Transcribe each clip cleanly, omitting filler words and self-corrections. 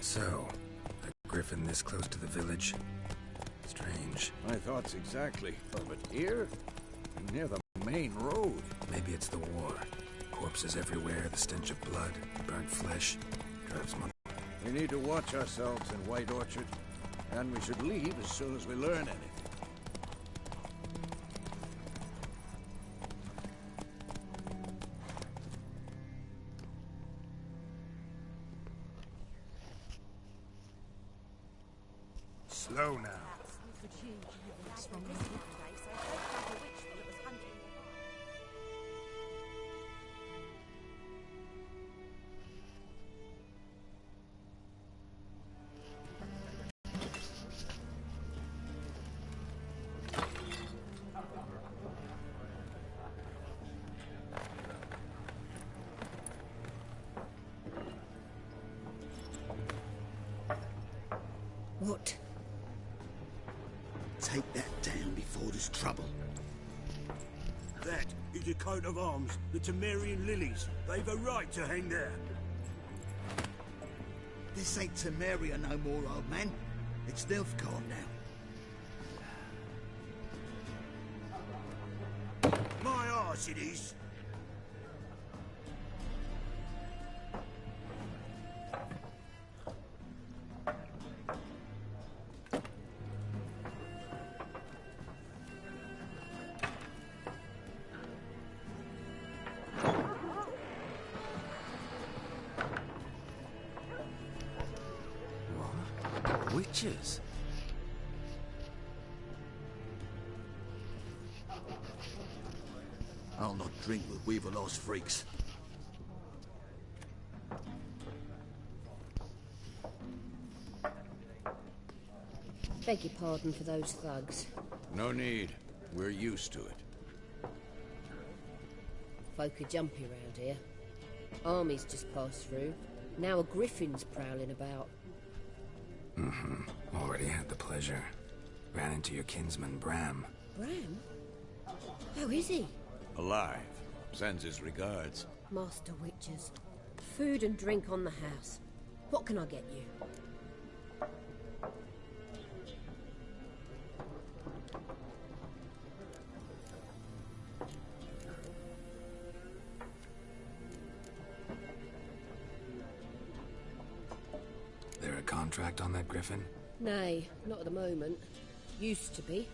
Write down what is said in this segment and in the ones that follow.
So, a griffin this close to the village? Strange. My thoughts exactly. But here? Near the main road. Maybe it's the war. Corpses everywhere, the stench of blood, burnt flesh. Drives my... We need to watch ourselves in White Orchard. And we should leave as soon as we learn anything. Slow now. What? Take that down before there's trouble. That is a coat of arms, the Temerian lilies. They've a right to hang there. This ain't Temeria no more, old man. It's Nilfgaard now. My arse it is. Witches? I'll not drink with Weaverlost freaks. Beg your pardon for those thugs. No need. We're used to it. Folk are jumpy round here. Armies just passed through. Now a griffin's prowling about. Already had the pleasure. Ran into your kinsman, Bram. Bram? How is he? Alive. Sends his regards. Master Witches. Food and drink on the house. What can I get you? There a contract on that griffin? Nay, not at the moment. Used to be.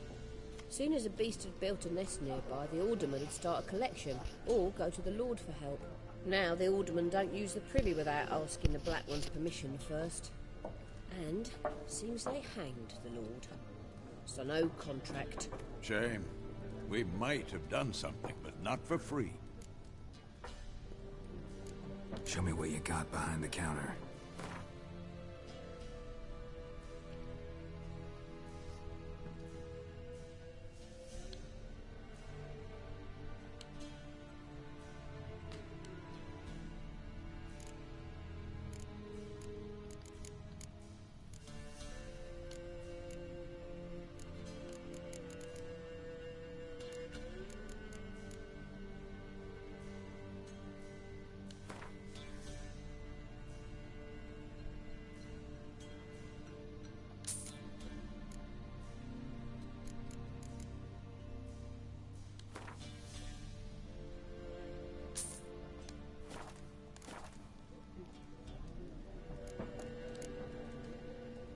Soon as a beast had built a nest nearby, the alderman would start a collection, or go to the Lord for help. Now the alderman don't use the privy without asking the Black One's permission first. And seems they hanged the Lord. So no contract. Shame. We might have done something, but not for free. Show me what you got behind the counter.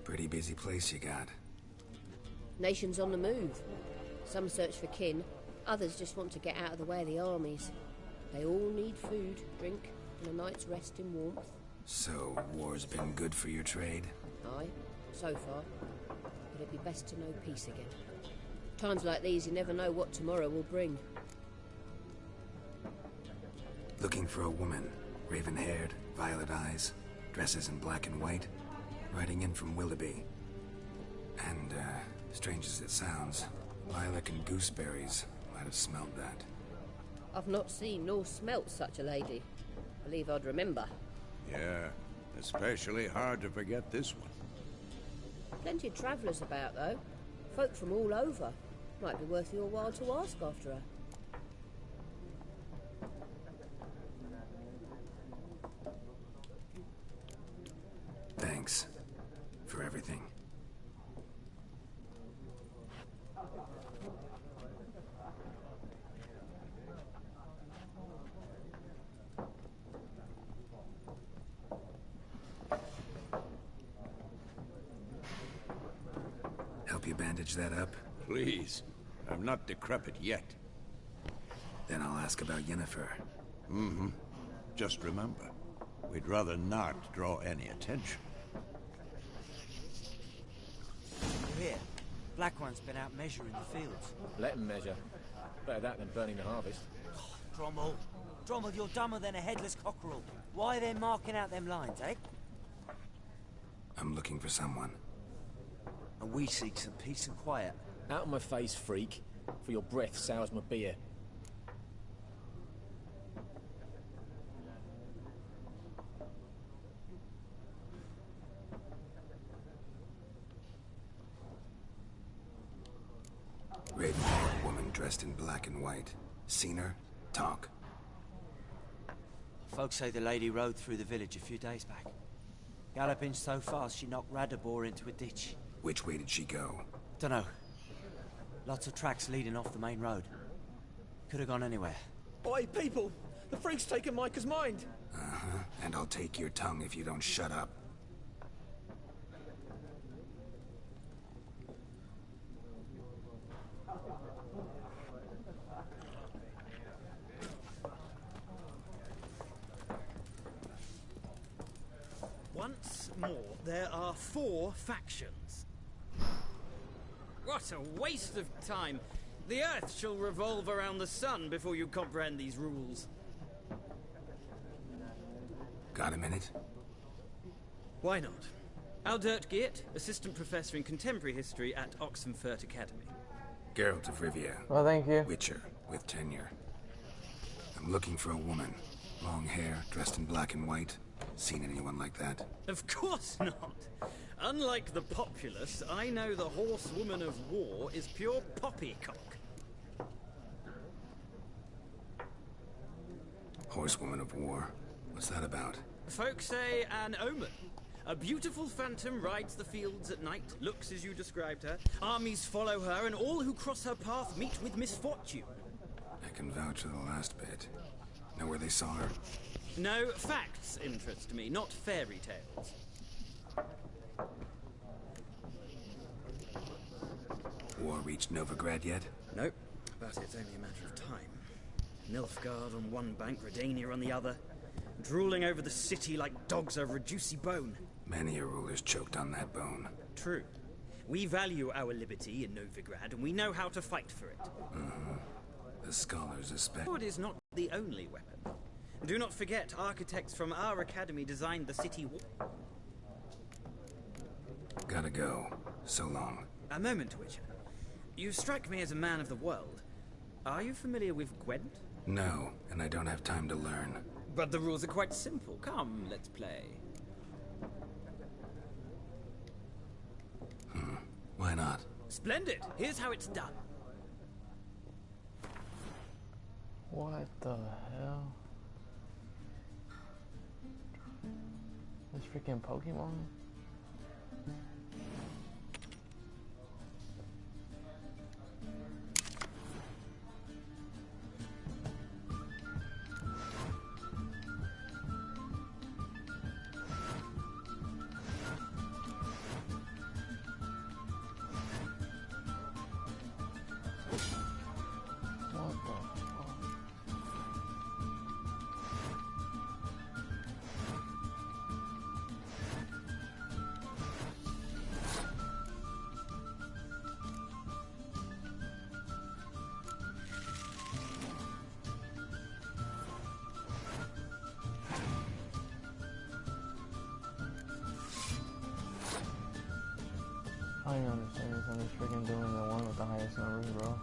Pretty busy place you got. Nations on the move. Some search for kin, others just want to get out of the way of the armies. They all need food, drink, and a night's rest in warmth. So, war's been good for your trade? Aye, so far. But it'd be best to know peace again. Times like these, you never know what tomorrow will bring. Looking for a woman. Raven-haired, violet eyes, dresses in black and white. Riding in from Willoughby. And, strange as it sounds, lilac and gooseberries might have smelled that. I've not seen nor smelt such a lady. Believe I'd remember. Yeah, especially hard to forget this one. Plenty of travellers about, though. Folk from all over. Might be worth your while to ask after her. Thanks for everything. Help you bandage that up? Please. I'm not decrepit yet. Then I'll ask about Yennefer. Just remember, we'd rather not draw any attention. Here, Black One's been out measuring the fields. Let him measure. Better that than burning the harvest. Drommel. Drommel, you're dumber than a headless cockerel. Why are they marking out them lines, eh? I'm looking for someone. And we seek some peace and quiet. Out of my face, freak. For your breath sours my beer. Raven-haired woman dressed in black and white. Seen her? Talk. Folks say the lady rode through the village a few days back. Galloping so fast she knocked Radabor into a ditch. Which way did she go? Dunno. Lots of tracks leading off the main road. Could have gone anywhere. Oi, people! The freak's taken Micah's mind! Uh-huh. And I'll take your tongue if you don't shut up. Once more, there are 4 factions. What a waste of time! The Earth shall revolve around the sun before you comprehend these rules. Got a minute? Why not? Aldert Geert, Assistant Professor in Contemporary History at Oxenfurt Academy. Geralt of Rivia. Well, thank you. Witcher, with tenure. I'm looking for a woman. Long hair, dressed in black and white. Seen anyone like that? Of course not! Unlike the populace, I know the horsewoman of war is pure poppycock. Horsewoman of war? What's that about? Folks say an omen. A beautiful phantom rides the fields at night, looks as you described her. Armies follow her, and all who cross her path meet with misfortune. I can vouch for the last bit. Know where they saw her? No, facts interest me, not fairy tales. War reached Novigrad yet? Nope, but it's only a matter of time. Nilfgaard on one bank, Redania on the other. Drooling over the city like dogs over a juicy bone. Many a ruler's choked on that bone. True. We value our liberty in Novigrad, and we know how to fight for it. The scholars expect... Sword is not the only weapon. Do not forget, architects from our academy designed the city wall. Gotta go. So long. A moment, Witcher. You strike me as a man of the world. Are you familiar with Gwent? No, and I don't have time to learn. But the rules are quite simple. Come, let's play. Why not? Splendid! Here's how it's done. What the hell? This freaking Pokemon? What the fuck? I don't understand this. I'm just freaking doing the one with the highest numbers, bro.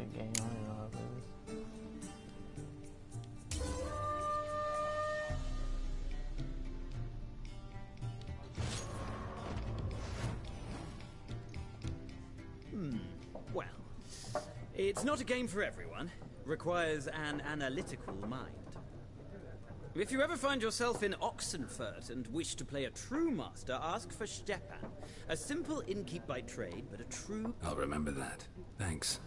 a game. I don't know how to play this. Well, it's not a game for everyone. Requires an analytical mind. If you ever find yourself in Oxenfurt and wish to play a true master, ask for Stepan. A simple innkeep by trade, but a true... I'll remember that. Thanks.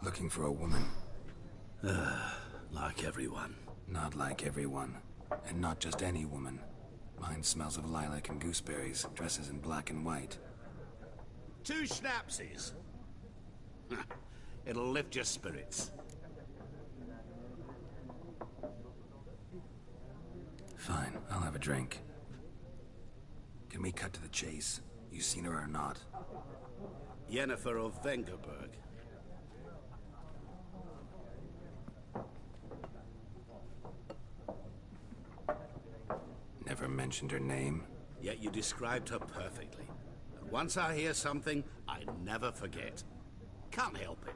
Looking for a woman. Like everyone. Not like everyone. And not just any woman. Mine smells of lilac and gooseberries, dresses in black and white. 2 schnapsies. It'll lift your spirits. Fine, I'll have a drink. Can we cut to the chase? You seen her or not? Yennefer of Vengerberg. Never mentioned her name. Yet you described her perfectly. And once I hear something, I never forget. Can't help it.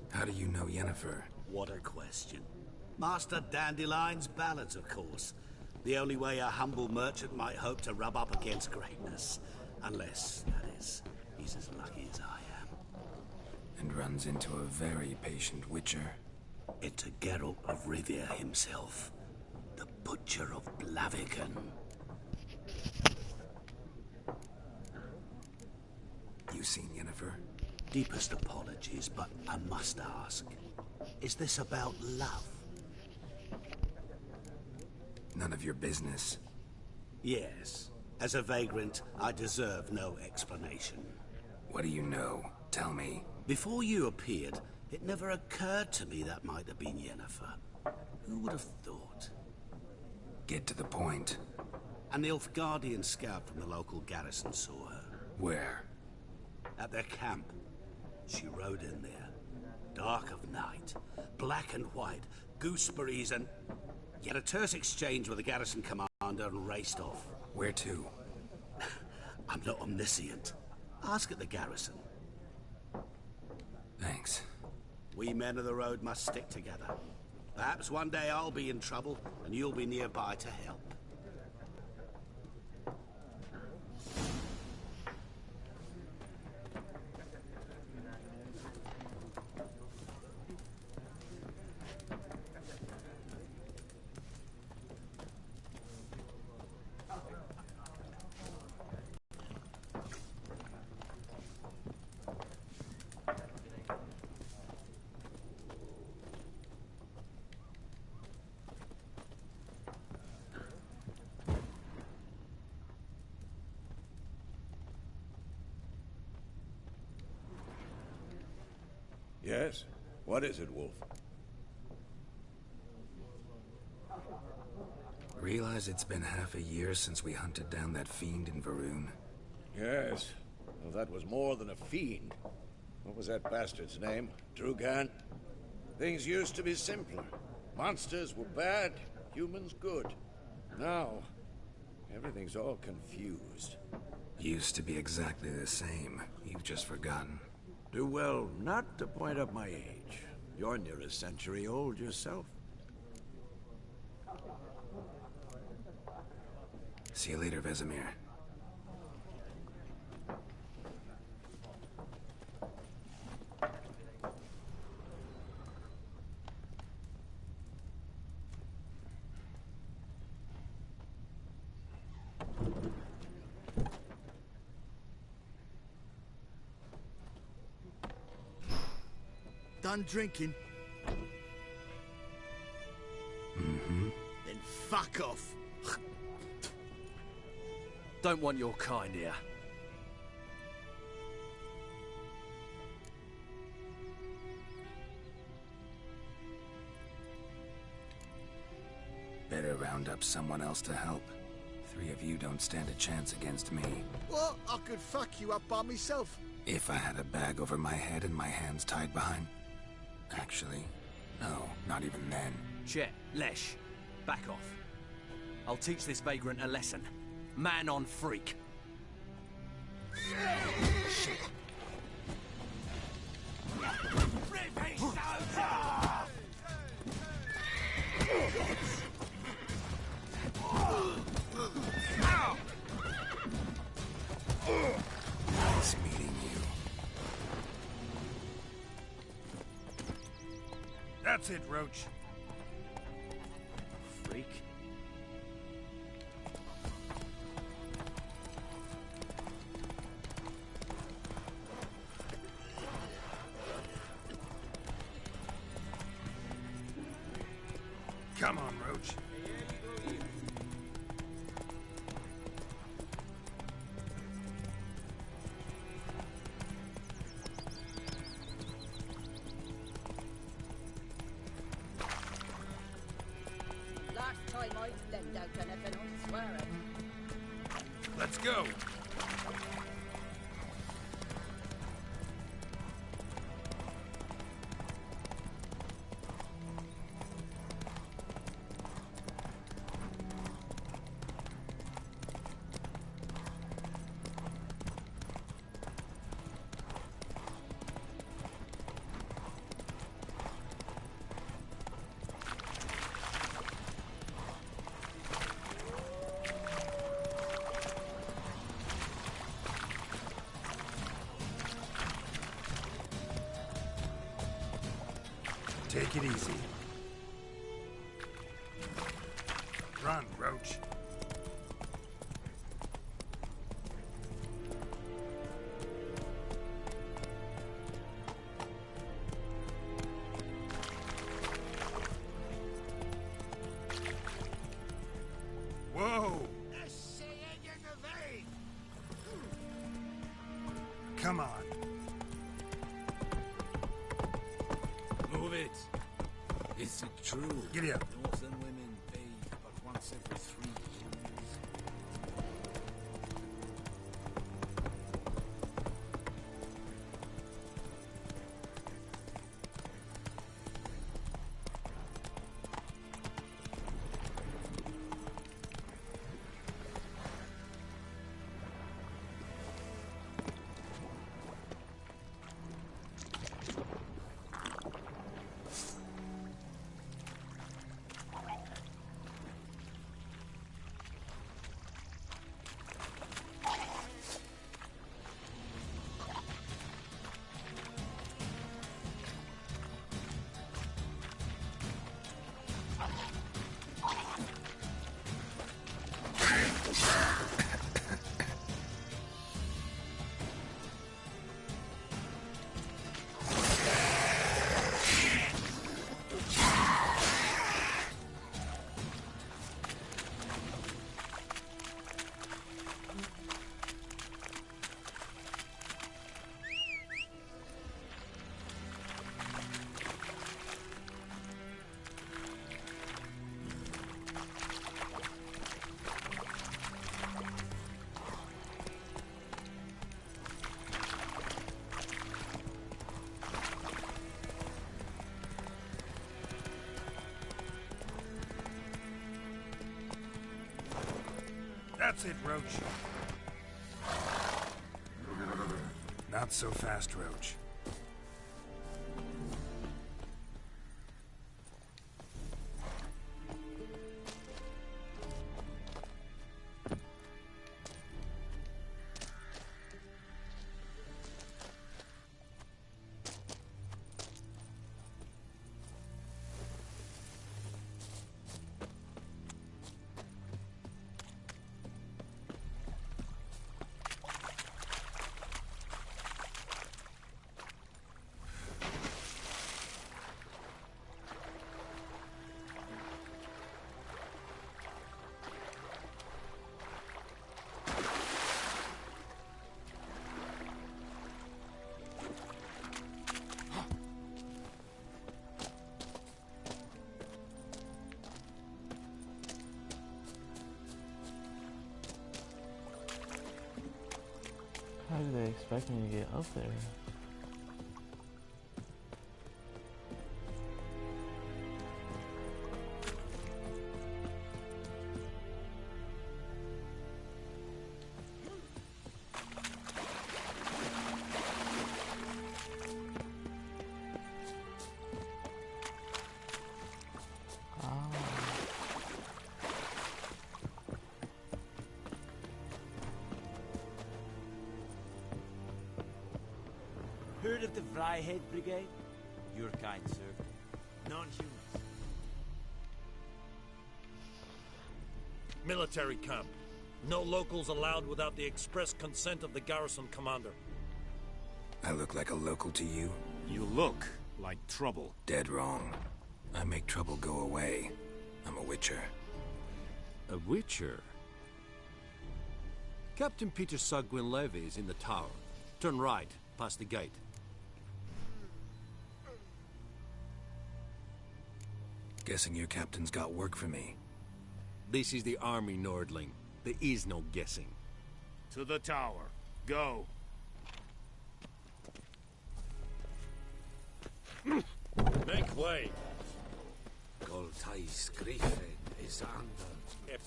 How do you know Yennefer? What a question. Master Dandelion's ballads, of course. The only way a humble merchant might hope to rub up against greatness. Unless, that is, he's as lucky as I am. And runs into a very patient witcher. Into Geralt of Rivia himself. The Butcher of Blaviken. You seen Yennefer? Deepest apologies, but I must ask. Is this about love? None of your business. Yes. As a vagrant, I deserve no explanation. What do you know? Tell me. Before you appeared, it never occurred to me that might have been Yennefer. Who would have thought? Get to the point. An Nilfgaardian scout from the local garrison saw her. Where? At their camp. She rode in there. Dark of night. Black and white. Gooseberries and... Yet a terse exchange with the garrison commander and raced off. Where to? I'm not omniscient. Ask at the garrison. Thanks. We men of the road must stick together. Perhaps one day I'll be in trouble, and you'll be nearby to help. Yes? What is it, Wolf? Realize it's been half a year since we hunted down that fiend in Varun? Yes. Well, that was more than a fiend. What was that bastard's name? Drugan? Things used to be simpler. Monsters were bad, humans good. Now, everything's all confused. Used to be exactly the same. You've just forgotten. Do well not to point up my age. You're near a century old yourself. See you later, Vesemir. Done drinking? Mm-hmm. Then fuck off. Don't want your kind here. Better round up someone else to help. 3 of you don't stand a chance against me. What? I could fuck you up by myself. If I had a bag over my head and my hands tied behind... Actually, No, not even then. Chet, Lesh, back off. I'll teach this vagrant a lesson. Man on freak. Shit. Nice meeting you. That's it, Roach. Freak. Come on, Roach. Last time I lend out anything, I swear it. Let's go. Take it easy. Run, Roach. Whoa! Come on. Move it. Is it true? Giddy up. Northern women bathe but once every 3 years. That's it, Roach. Not so fast, Roach. How do they expect me to get up there? of the Vryhead Brigade? Your kind, sir. Non-humans. Military camp. No locals allowed without the express consent of the garrison commander. I look like a local to you? You look like trouble. Dead wrong. I make trouble go away. I'm a witcher. A witcher? Captain Peter Sagwin Levy is in the tower. Turn right, past the gate. Guessing your captain's got work for me. This is the army, Nordling. There is no guessing. To the tower. Go. Make way. Goltais Griffin is under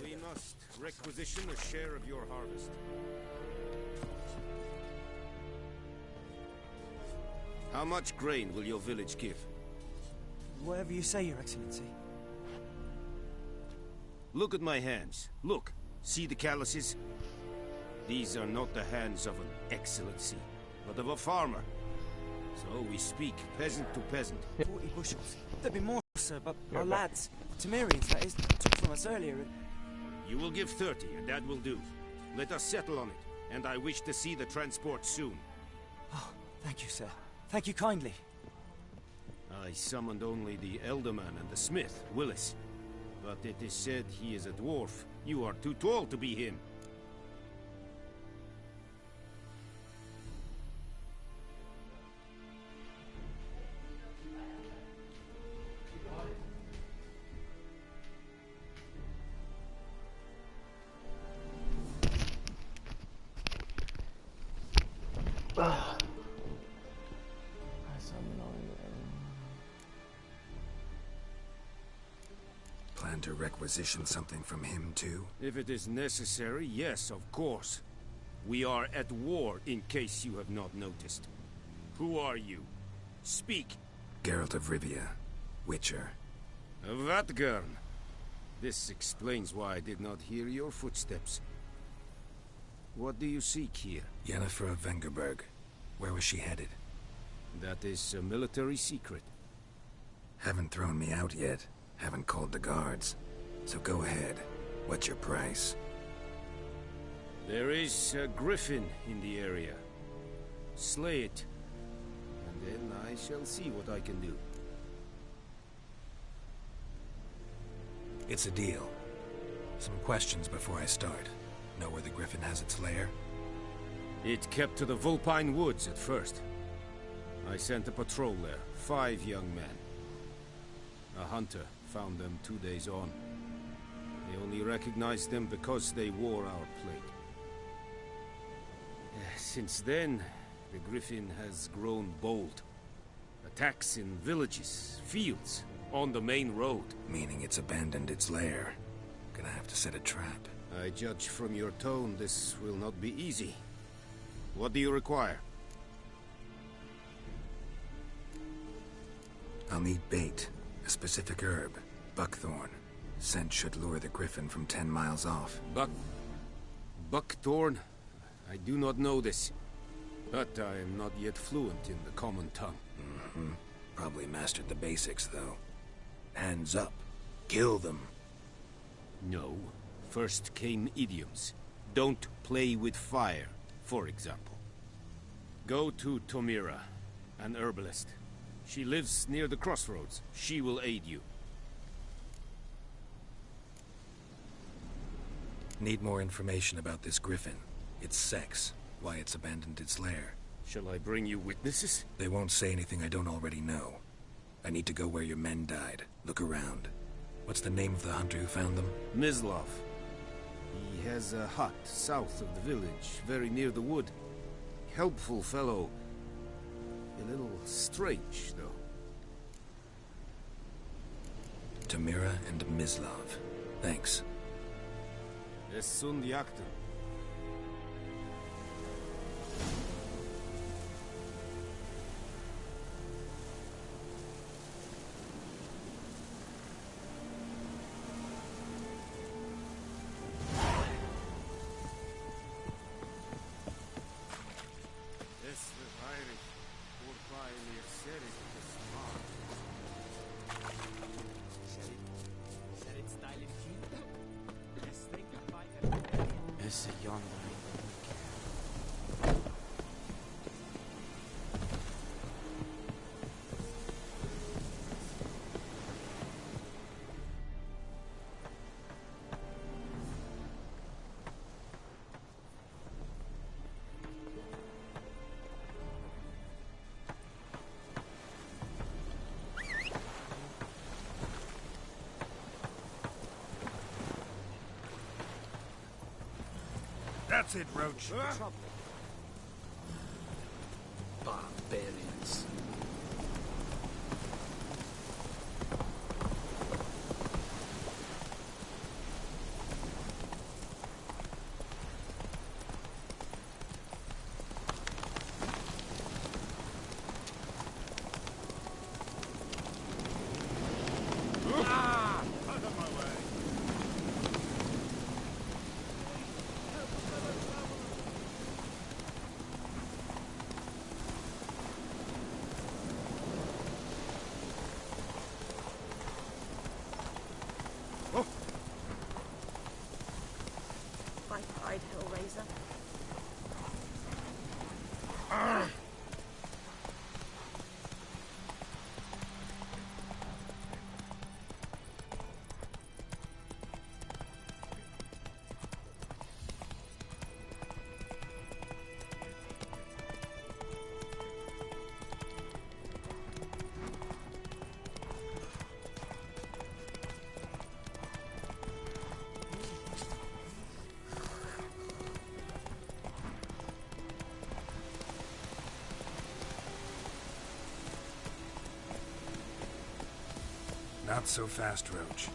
We must requisition a share of your harvest. How much grain will your village give? Whatever you say, Your Excellency. Look at my hands. Look. See the calluses? These are not the hands of an excellency, but of a farmer. So we speak peasant to peasant. 40 bushels. There'd be more, sir, but our lads, Temerians, that is, took from us earlier. You will give 30, and that will do. Let us settle on it, and I wish to see the transport soon. Oh, thank you, sir. Thank you kindly. I summoned only the Elderman and the smith, Willis. But it is said he is a dwarf. You are too tall to be him. Plan to requisition something from him, too? If it is necessary, yes, of course. We are at war, in case you have not noticed. Who are you? Speak. Geralt of Rivia, Witcher. Vatgern. This explains why I did not hear your footsteps. What do you seek here? Yennefer of Vengerberg. Where was she headed? That is a military secret. Haven't thrown me out yet. Haven't called the guards. So go ahead. What's your price? There is a griffin in the area. Slay it. And then I shall see what I can do. It's a deal. Some questions before I start. Know where the griffin has its lair? It kept to the Vulpine Woods at first. I sent a patrol there, 5 young men. A hunter found them 2 days on. They only recognized them because they wore our plate. Since then, the griffin has grown bold. Attacks in villages, fields, on the main road. Meaning it's abandoned its lair. Gonna have to set a trap. I judge from your tone this will not be easy. What do you require? I'll need bait. A specific herb. Buckthorn. Scent should lure the griffin from 10 miles off. Buckthorn? I do not know this. But I am not yet fluent in the common tongue. Probably mastered the basics, though. Hands up. Kill them. No. First came idioms. Don't play with fire, for example. Go to Tomira, an herbalist. She lives near the crossroads. She will aid you. Need more information about this griffin. Its sex. Why it's abandoned its lair. Shall I bring you witnesses? They won't say anything I don't already know. I need to go where your men died. Look around. What's the name of the hunter who found them? Mislav. He has a hut south of the village, very near the wood. Helpful fellow. A little strange, though. Tamira and Mislav. Thanks. Es sunt jagten. said is that you're smart. Said it's styling cute. This thing can fight a It's a yonder. That's it, Roach. barbarians. Out of my way. Fight, Hellraiser. Not so fast, Roach.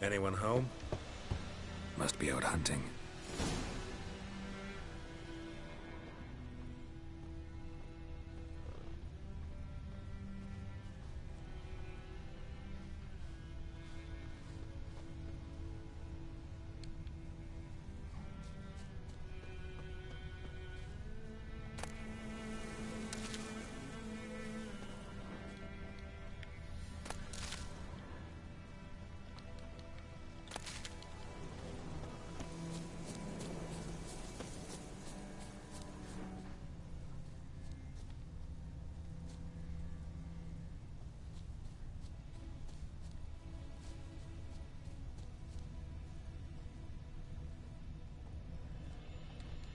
Anyone home? Must be out hunting.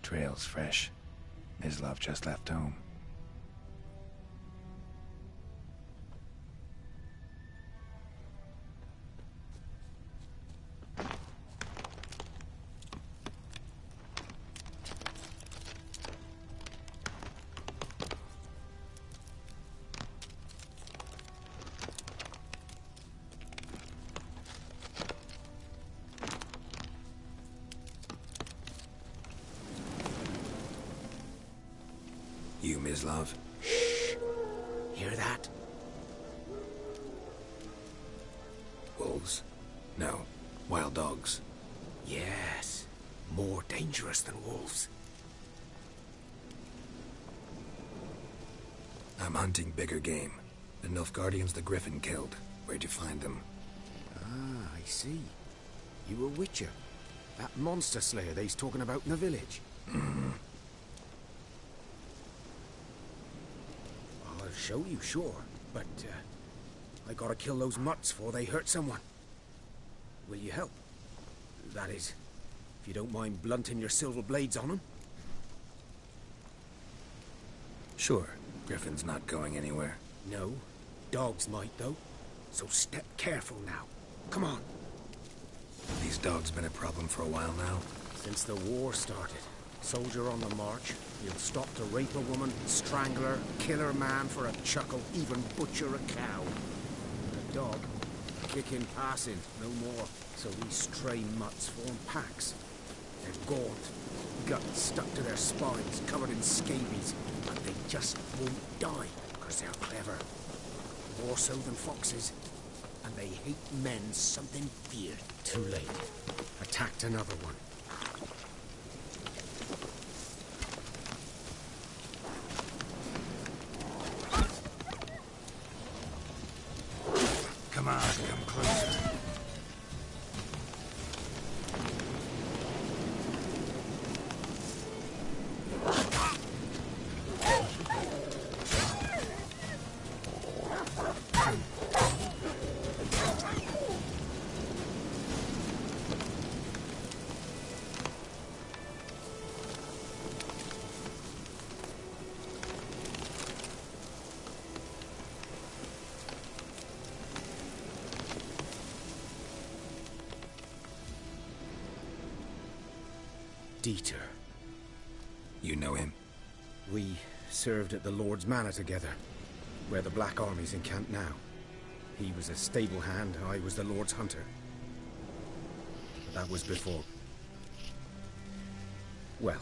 Trail's fresh. Mislav just left home. You, Mislav? Shh! Hear that? Wolves? No. Wild dogs. Yes. More dangerous than wolves. I'm hunting bigger game. The Nilfgaardians the Griffin killed. Where'd you find them? Ah, I see. You a witcher. That monster slayer they's talking about in the village. Mm-hmm. I'll show you, sure. But, I gotta kill those mutts before they hurt someone. Will you help? That is, if you don't mind blunting your silver blades on them. Sure. Griffin's not going anywhere. No. Dogs might, though. So step careful now. Come on. These dogs been a problem for a while now? Since the war started. Soldier on the march. He'll stop to rape a woman, strangle her, kill her man for a chuckle, even butcher a cow. A dog, kick in passing, no more. So these stray mutts form packs. They're gaunt, guts stuck to their spines, covered in scabies, but they just won't die, because they're clever. More so than foxes. And they hate men something fierce. Too late. Attacked another one. Dieter. You know him? We served at the Lord's Manor together, where the Black Army's encamped now. He was a stable hand, I was the Lord's hunter. But that was before... well,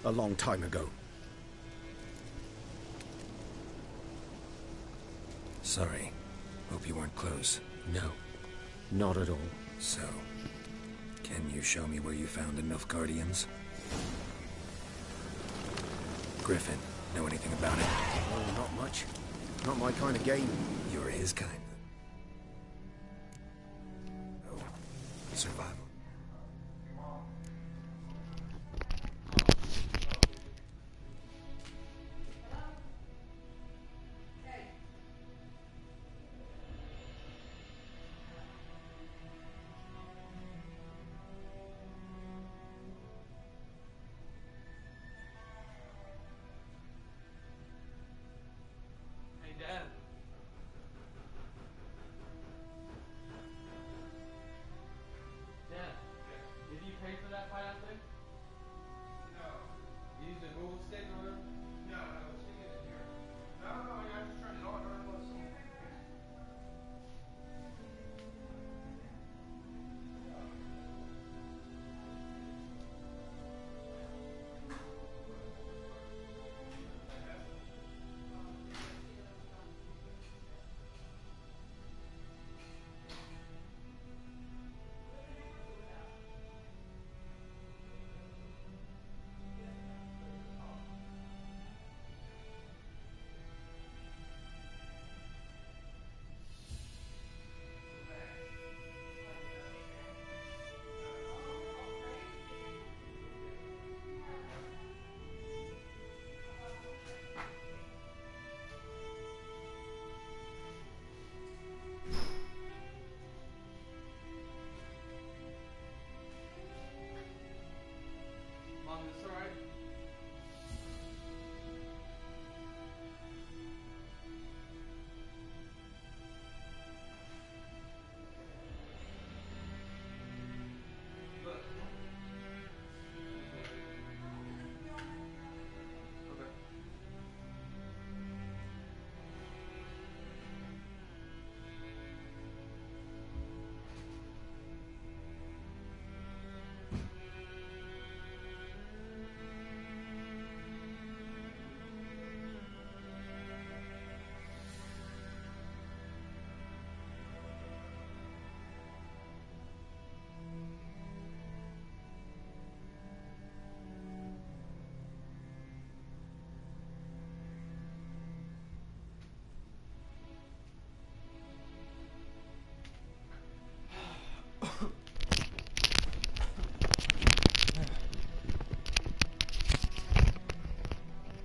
a long time ago. Sorry. Hope you weren't close. No, not at all. So, can you show me where you found the Nilfgaardians? Griffin, know anything about it? Oh, not much. Not my kind of game. You're his kind. Oh, survival. Dad. Dad, did you pay for that pineapple? No. You used a Google stick or whatever? No, the stick isn't here. No, I just turned it on. Mom, this alright? Look. Okay.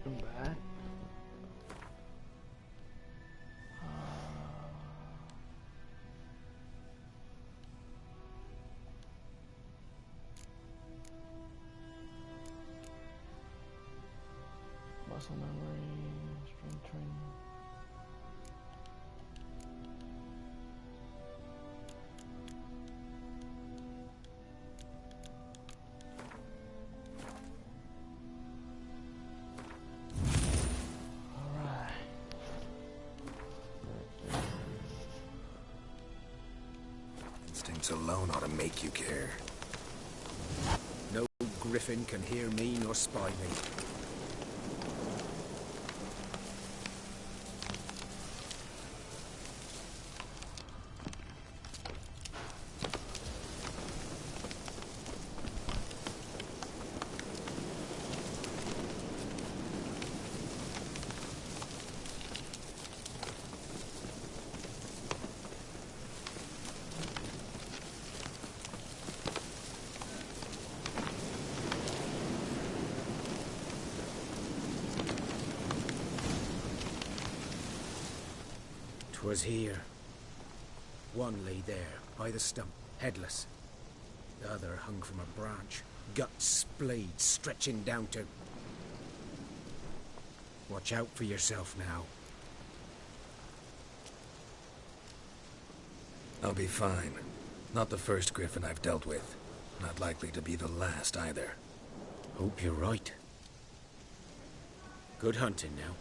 Bad. Muscle memory, strength training. Instincts alone ought to make you care. No griffin can hear me nor spy me. Was here. One lay there, by the stump, headless. The other hung from a branch, guts splayed, stretching down to... Watch out for yourself now. I'll be fine. Not the first griffin I've dealt with. Not likely to be the last either. Hope you're right. Good hunting now.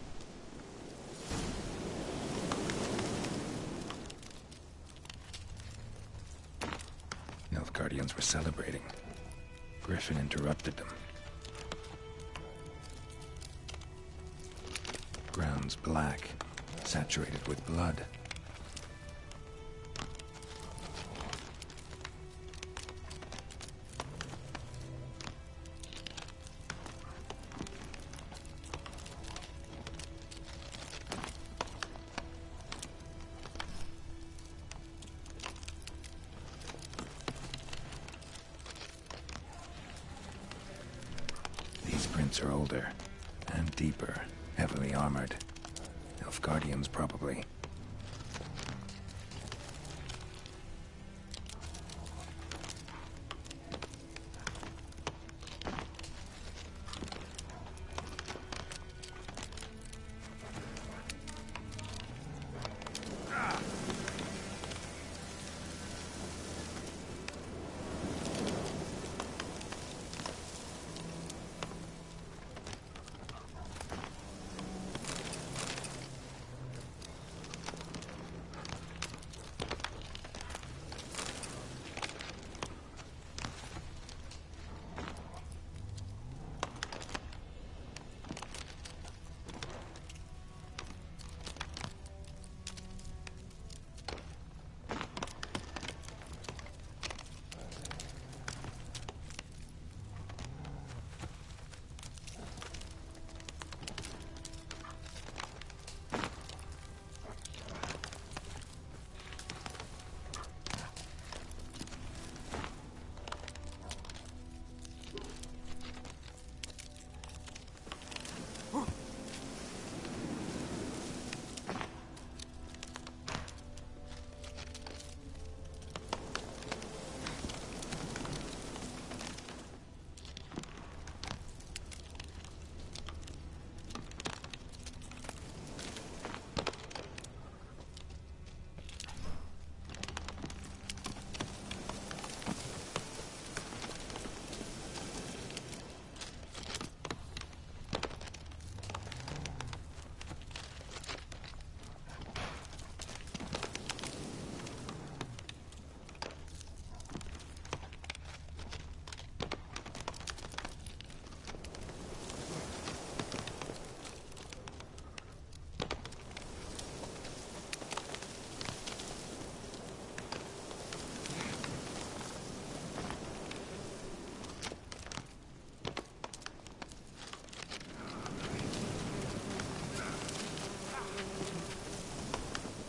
Nilfgaardians were celebrating. Griffin interrupted them. Ground's black, saturated with blood. These prints are older and deeper, heavily armored. Nilfgaardians, probably.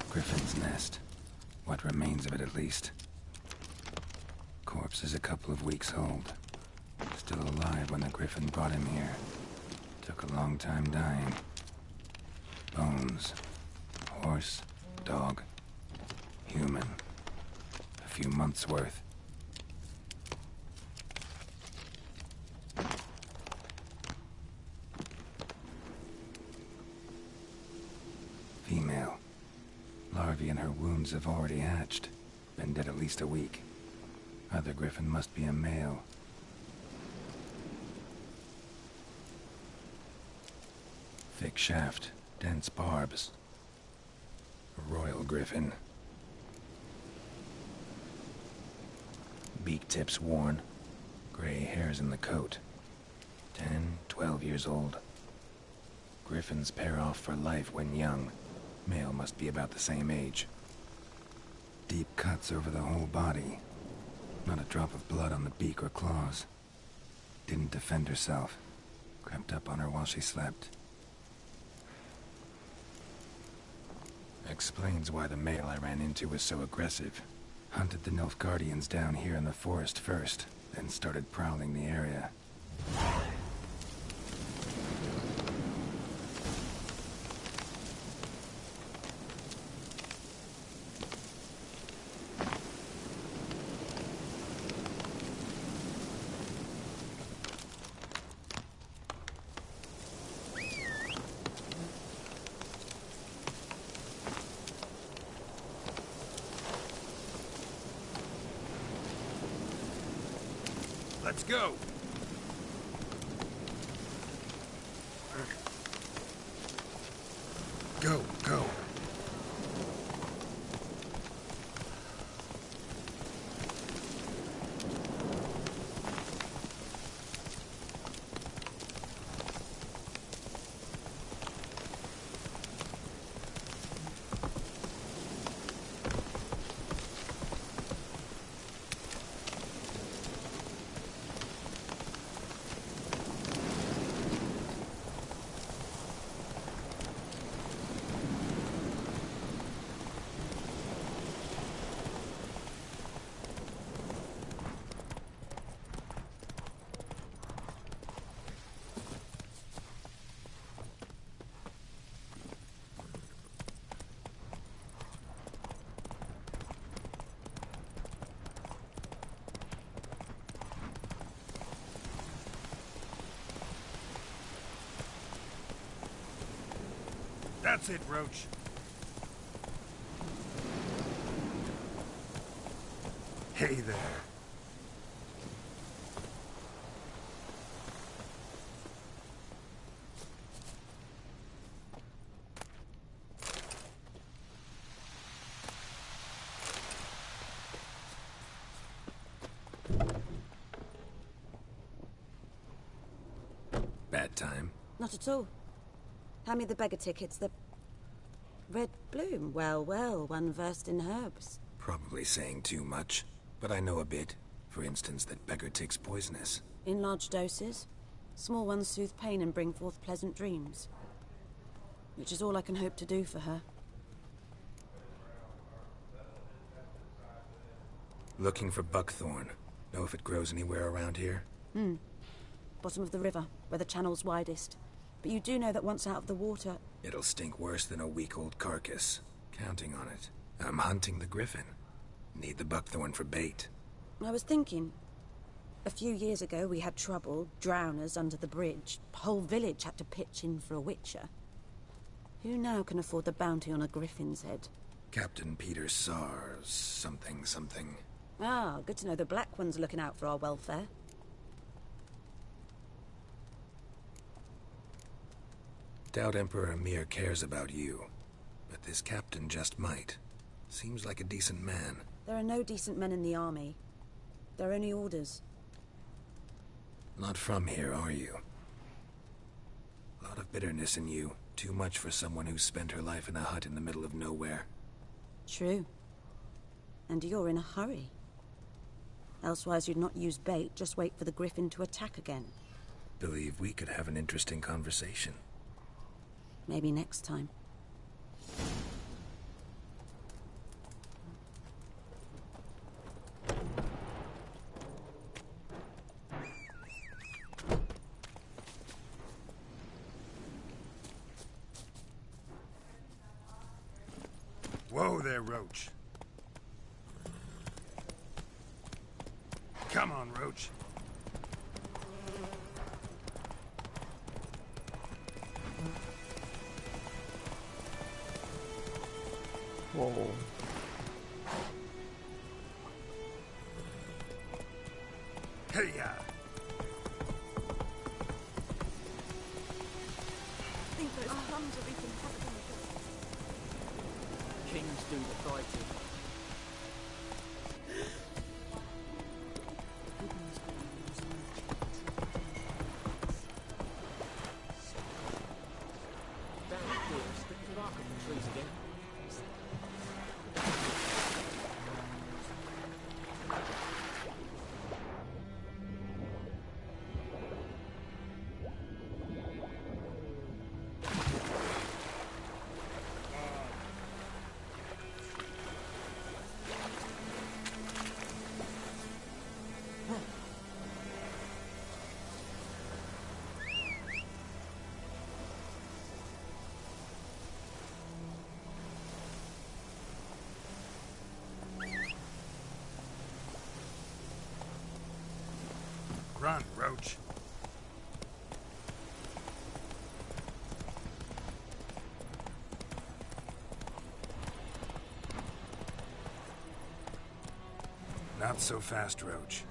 Griffin's nest. What remains of it, at least. Corpse is a couple of weeks old. Still alive when the Griffin brought him here. Took a long time dying. Bones. Horse, dog, human. A few months' worth. Female. Larvae in her wounds have already hatched. Been dead at least a week. Other Griffin must be a male. Thick shaft, dense barbs. A royal Griffin. Beak tips worn. Gray hairs in the coat. 10, 12 years old. Griffins pair off for life when young. Male must be about the same age. Deep cuts over the whole body. Not a drop of blood on the beak or claws. Didn't defend herself. Crept up on her while she slept. Explains why the male I ran into was so aggressive. Hunted the Nilfgaardians down here in the forest first, then started prowling the area. Let's go! That's it, Roach. Hey there. Bad time. Not at all. Hand me the beggar tickets, the... Red bloom. Well, well, one versed in herbs. Probably saying too much, but I know a bit. For instance, that beggar tick's poisonous. In large doses. Small ones soothe pain and bring forth pleasant dreams. Which is all I can hope to do for her. Looking for buckthorn. Know if it grows anywhere around here? Bottom of the river, where the channel's widest. But you do know that once out of the water... It'll stink worse than a week-old carcass. Counting on it. I'm hunting the griffin. Need the buckthorn for bait. I was thinking... A few years ago we had trouble, drowners under the bridge. Whole village had to pitch in for a witcher. Who now can afford the bounty on a griffin's head? Captain Peter Sars, something. Ah, good to know the Black One's looking out for our welfare. Doubt Emperor Amir cares about you, but this captain just might. Seems like a decent man. There are no decent men in the army. They're only orders. Not from here, are you? A lot of bitterness in you. Too much for someone who's spent her life in a hut in the middle of nowhere. True. And you're in a hurry. Elsewise you'd not use bait, just wait for the griffin to attack again. Believe we could have an interesting conversation. Maybe next time. Whoa there, Roach. Come on, Roach. Whoa. Hey-ya! Think those plums are reaping havoc on the Kings do the fighting. Run, Roach. Not so fast, Roach.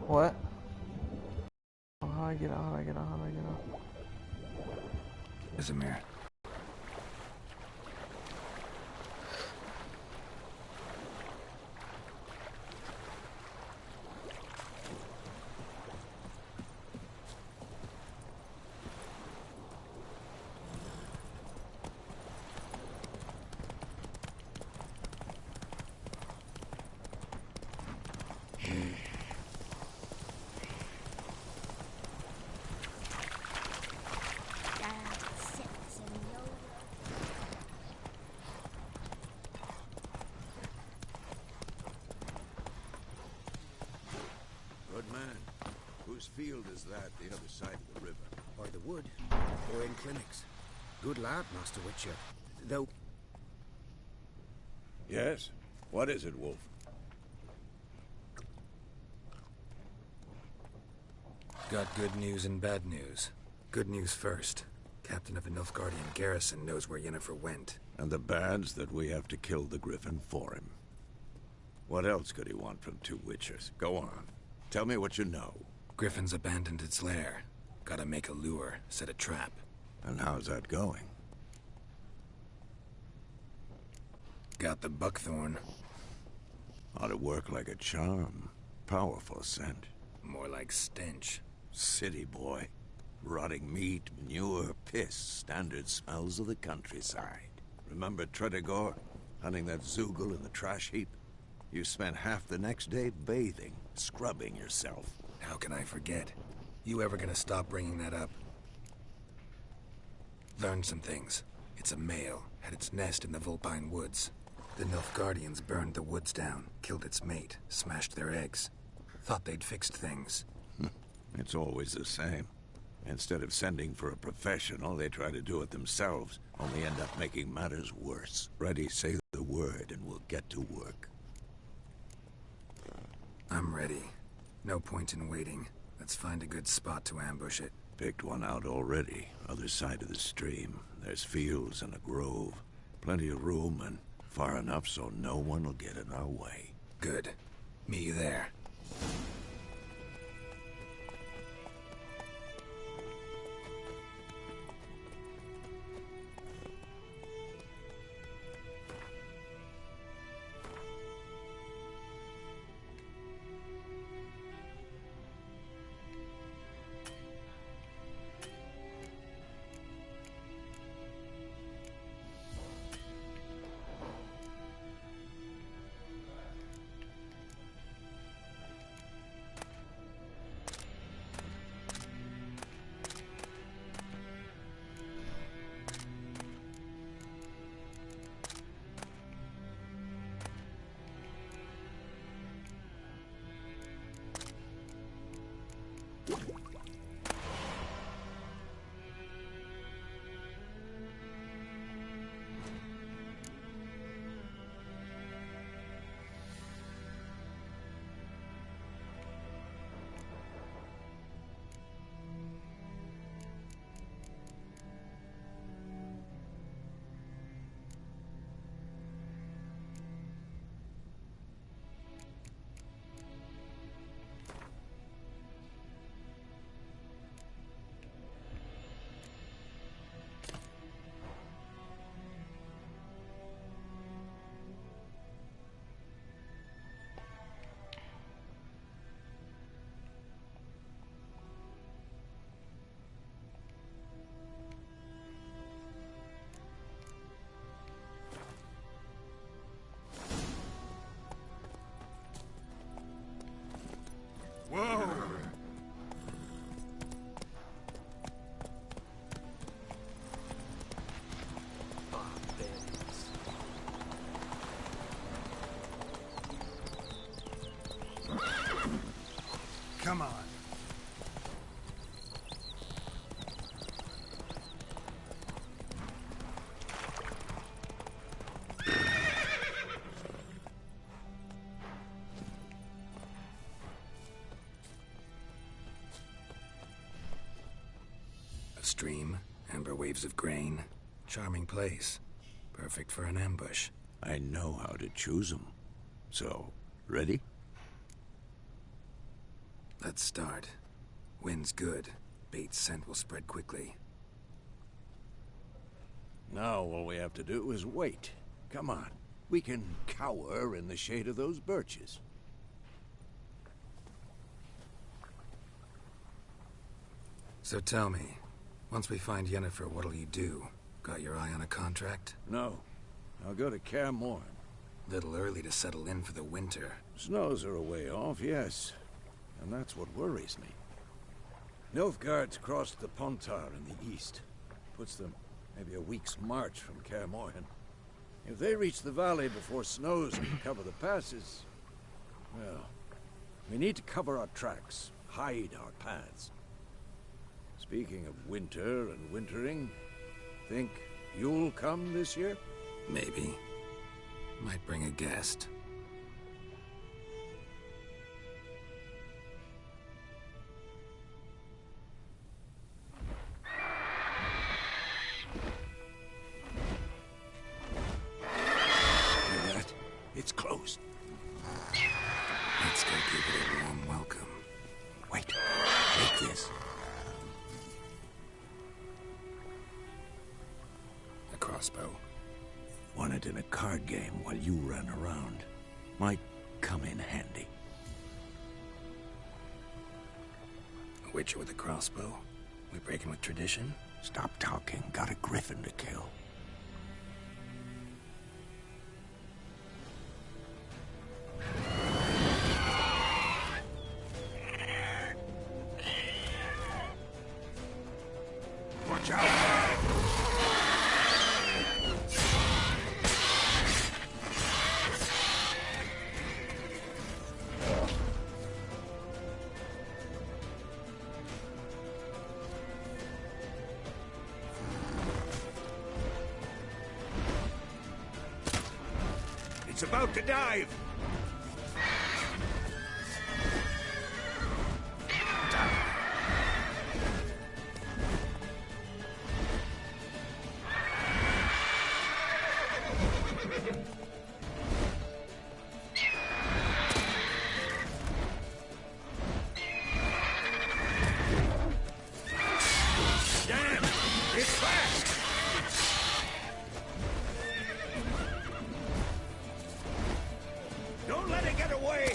What? Oh, how do I get out? How do I get out? How do I get out? Izamir. whose field is that, the other side of the river? By the wood, or in clinics. Good lad, Master Witcher. Though... Yes? What is it, Wolf? Got good news and bad news. Good news first. Captain of a Nilfgaardian garrison knows where Yennefer went. And the bad's that we have to kill the Griffin for him. What else could he want from two Witchers? Go on. Tell me what you know. Griffin's abandoned its lair. Gotta make a lure, set a trap. And how's that going? Got the buckthorn. Ought to work like a charm. Powerful scent. More like stench. City boy. Rotting meat, manure, piss. Standard smells of the countryside. Remember Tredegor? Hunting that Zoogle in the trash heap? You spent half the next day bathing, scrubbing yourself. How can I forget? You ever gonna stop bringing that up? Learned some things. It's a male, had its nest in the Vulpine Woods. The Nilfgaardians burned the woods down, killed its mate, smashed their eggs. Thought they'd fixed things. It's always the same. Instead of sending for a professional, they try to do it themselves, only end up making matters worse. Ready, say the word, and we'll get to work. I'm ready. No point in waiting. Let's find a good spot to ambush it. Picked one out already. Other side of the stream. There's fields and a grove. Plenty of room and far enough so no one will get in our way. Good. Meet you there. Whoa! Come on. A stream, amber waves of grain. Charming place. Perfect for an ambush. I know how to choose them. So, ready? Let's start. Wind's good. Bait's scent will spread quickly. Now all we have to do is wait. Come on. We can cower in the shade of those birches. So tell me, once we find Yennefer, what'll you do? Got your eye on a contract? No. I'll go to Kaer Morhen. Little early to settle in for the winter. Snows are a way off, yes. And that's what worries me. Nilfgaard's crossed the Pontar in the east. Puts them maybe a week's march from Kaer Morhen. If they reach the valley before snows can cover the passes, well, we need to cover our tracks. hide our paths. Speaking of winter and wintering, think you'll come this year? Maybe. Might bring a guest. Hear that? It's close. Let's go give it a warm welcome. Wait. Take this. A crossbow. Won it in a card game while you ran around. Might come in handy. A witcher with a crossbow? We breaking with tradition? Stop talking. Got a griffin to kill. Watch out! It's about to dive! Damn! It's fast! Don't let it get away!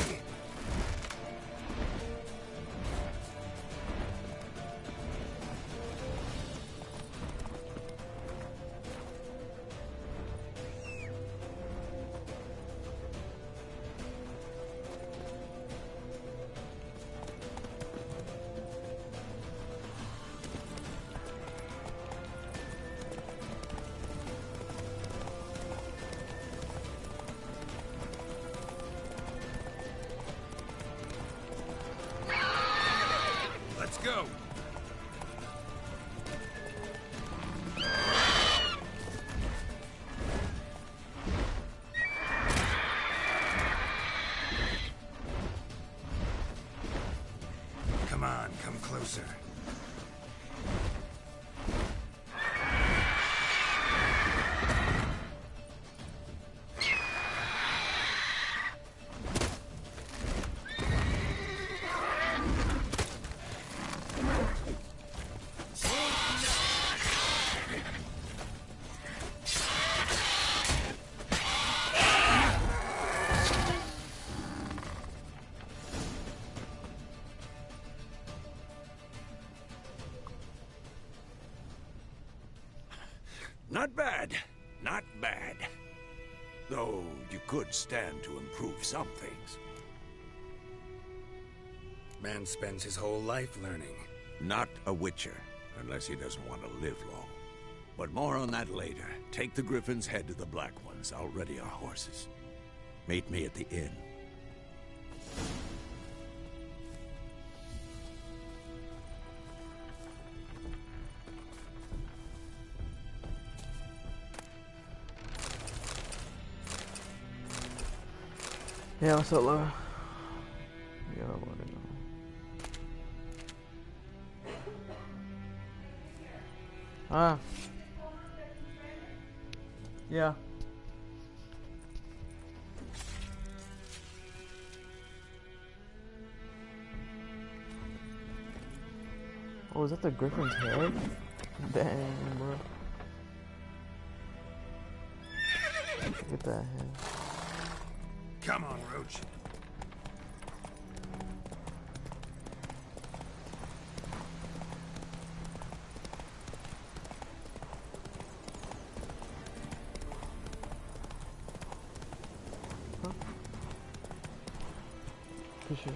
Let's go. Come on, come closer. Not bad. Not bad. Though you could stand to improve some things. Man spends his whole life learning. Not a witcher, unless he doesn't want to live long. But more on that later. Take the Griffin's head to the Black Ones. I'll ready our horses. Meet me at the inn. Yeah, what's up, Laura? Yeah, I want to know. Ah. Yeah. Oh, is that the Griffin's head? Damn, bro. Look at that head. Come on, Roach. Appreciate it.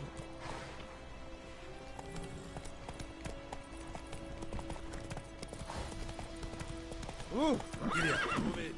Ooh! Giddy up. Move it.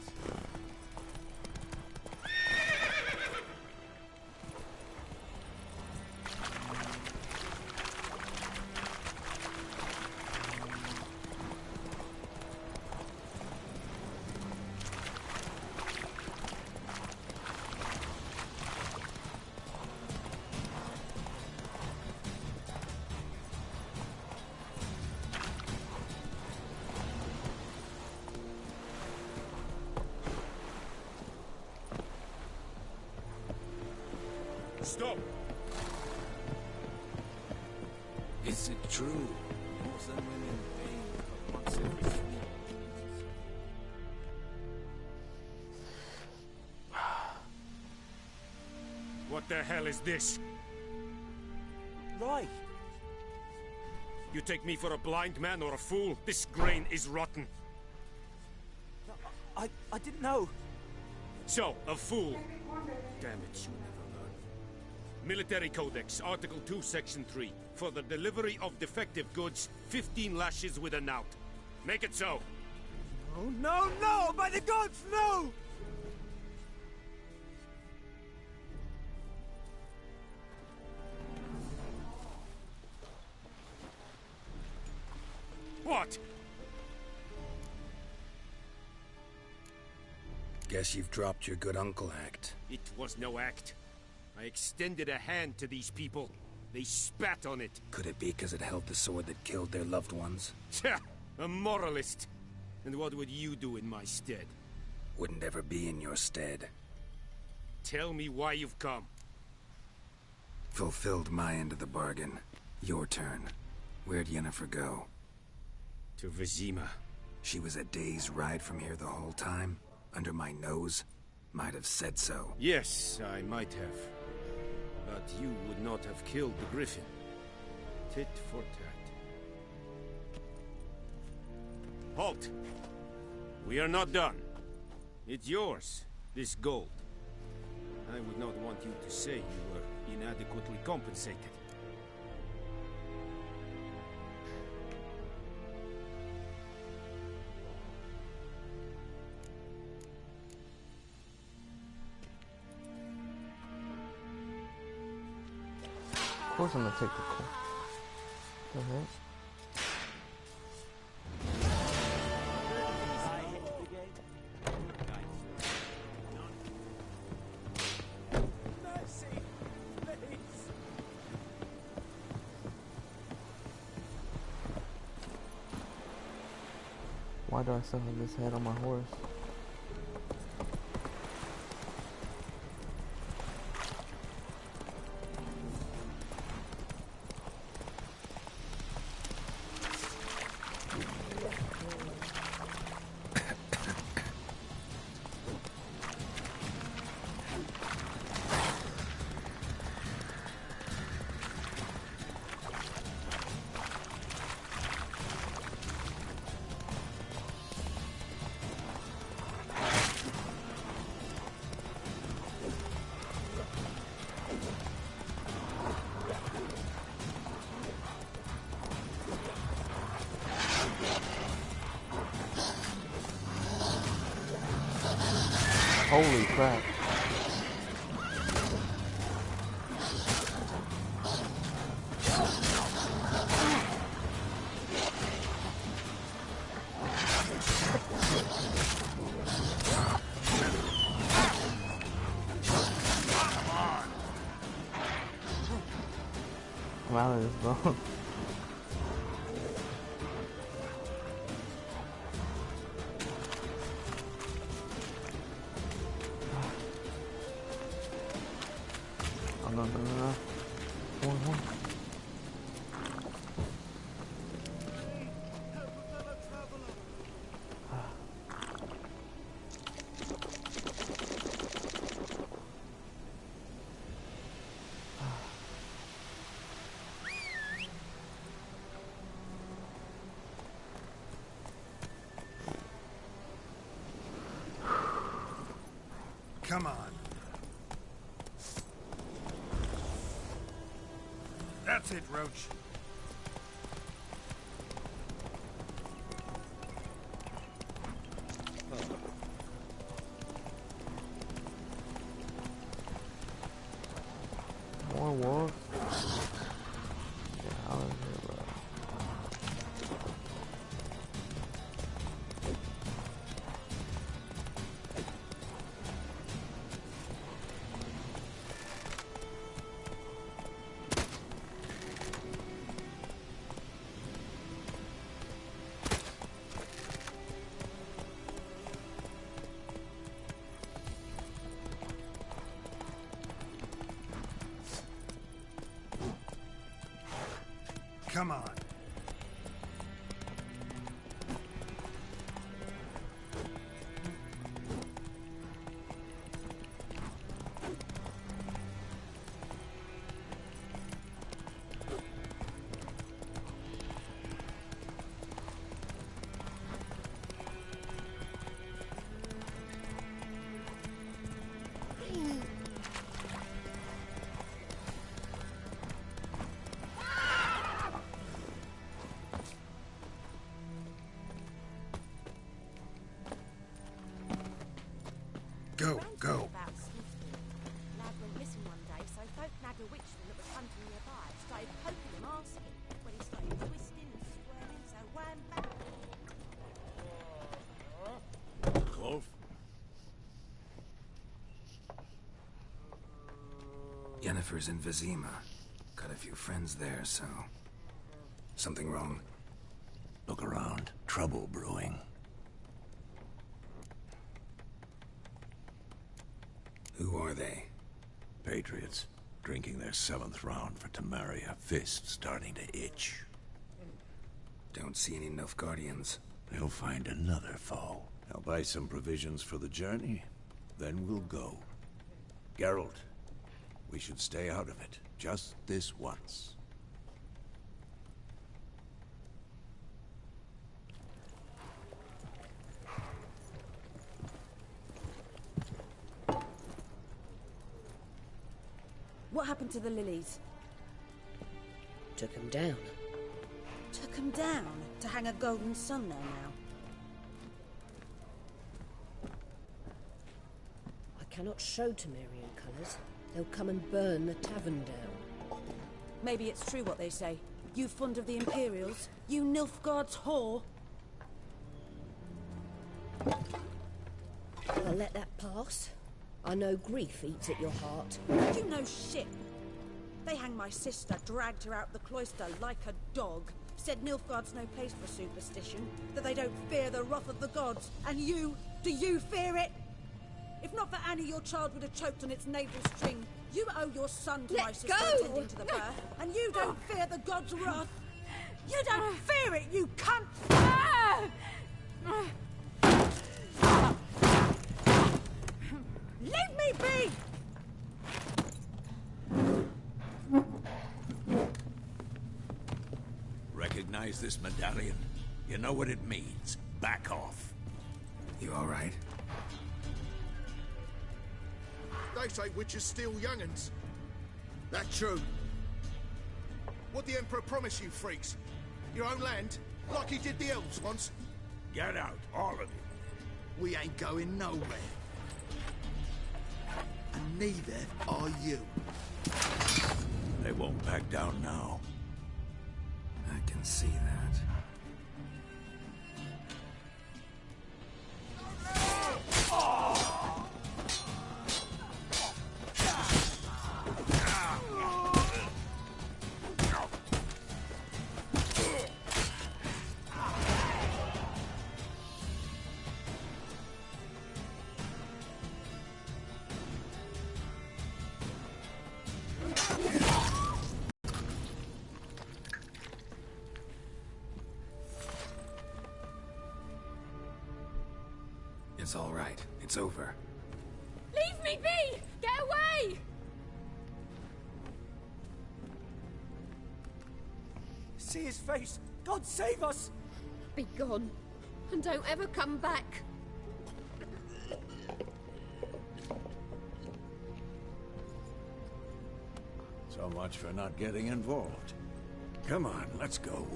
Stop! Is it true? Most of women pay once every 3 years. What the hell is this? Right. You take me for a blind man or a fool? This grain is rotten. I didn't know. So, a fool. Damn it, you never learn. Military Codex, Article 2, Section 3. For the delivery of defective goods, 15 lashes with a knout. Make it so. Oh, no, no! By the gods, no! What? Guess you've dropped your good uncle act. It was no act. I extended a hand to these people. They spat on it. Could it be because it held the sword that killed their loved ones? Tja, a moralist. And what would you do in my stead? Wouldn't ever be in your stead. Tell me why you've come. Fulfilled my end of the bargain. Your turn. Where'd Yennefer go? To Vizima. She was a day's ride from here the whole time? Under my nose? Might have said so. Yes, I might have. But you would not have killed the Griffin. Tit for tat. Halt! We are not done. It's yours, this gold. I would not want you to say you were inadequately compensated. Of course I'm gonna take the coin. The heck? Why do I still have this head on my horse? Holy crap. I'm out of this, bro. No. Come on. Come on. That's it, Roach. More wolves? Get out of here, bro. Come on. Go, go. Lad went missing one day, so folk nagged a witchman that was hunting nearby. Started poking him, asking. When he started twisting and squirming, so wham back. Clove? Yennefer's in Vizima. Got a few friends there, so... Something wrong? Look around. Trouble brewing. Who are they? Patriots. Drinking their 7th round for Temeria. Fist starting to itch. Don't see any Nilfgaardians. They'll find another foe. I'll buy some provisions for the journey. Then we'll go. Geralt, we should stay out of it. Just this once. What happened to the lilies? Took them down. Took them down to hang a golden sun there now. I cannot show Temerian colours. They'll come and burn the tavern down. Maybe it's true what they say. You fond of the Imperials? You Nilfgaard's whore? I'll let that pass. I know grief eats at your heart. You know shit. They hanged my sister, dragged her out the cloister like a dog. Said Nilfgaard's no place for superstition, that they don't fear the wrath of the gods. And you, do you fear it? If not for Annie, your child would have choked on its navel string. You owe your son to my sister attending to the birth, and you don't fear the gods' wrath. You don't fear it, you cunt! Leave me be! Recognize this medallion? You know what it means. Back off. You all right? They say witches steal young'uns. That true? What the Emperor promise you, freaks? Your own land? Like he did the elves once? Get out, all of you. We ain't going nowhere. And neither are you. They won't back down now. I can see that. It's all right. It's over. Leave me be! Get away! See his face! God save us! Be gone, and don't ever come back. So much for not getting involved. Come on, let's go.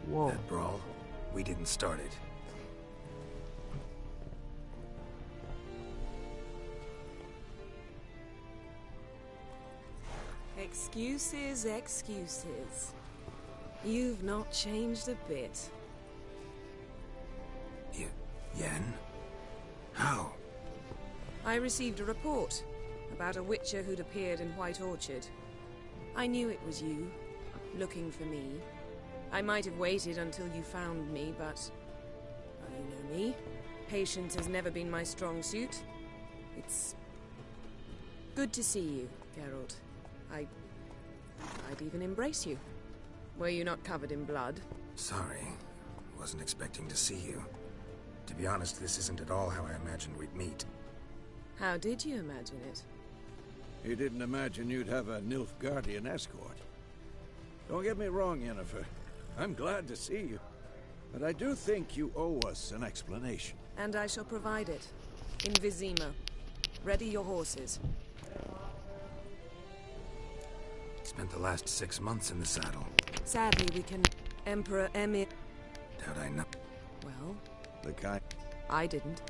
Whoa. That brawl, we didn't start it. Excuses, excuses. You've not changed a bit. Yen? How? I received a report about a witcher who'd appeared in White Orchard. I knew it was you, looking for me. I might have waited until you found me, but... oh, you know me. Patience has never been my strong suit. It's good to see you, Geralt. I'd even embrace you. Were you not covered in blood? Sorry. Wasn't expecting to see you. To be honest, this isn't at all how I imagined we'd meet. How did you imagine it? He didn't imagine you'd have a Nilfgaardian escort. Don't get me wrong, Yennefer. I'm glad to see you. But I do think you owe us an explanation. And I shall provide it. In Vizima. Ready your horses. Spent the last 6 months in the saddle. Sadly, we can... Emperor Emir... Doubt I know. Well? The kind... I didn't.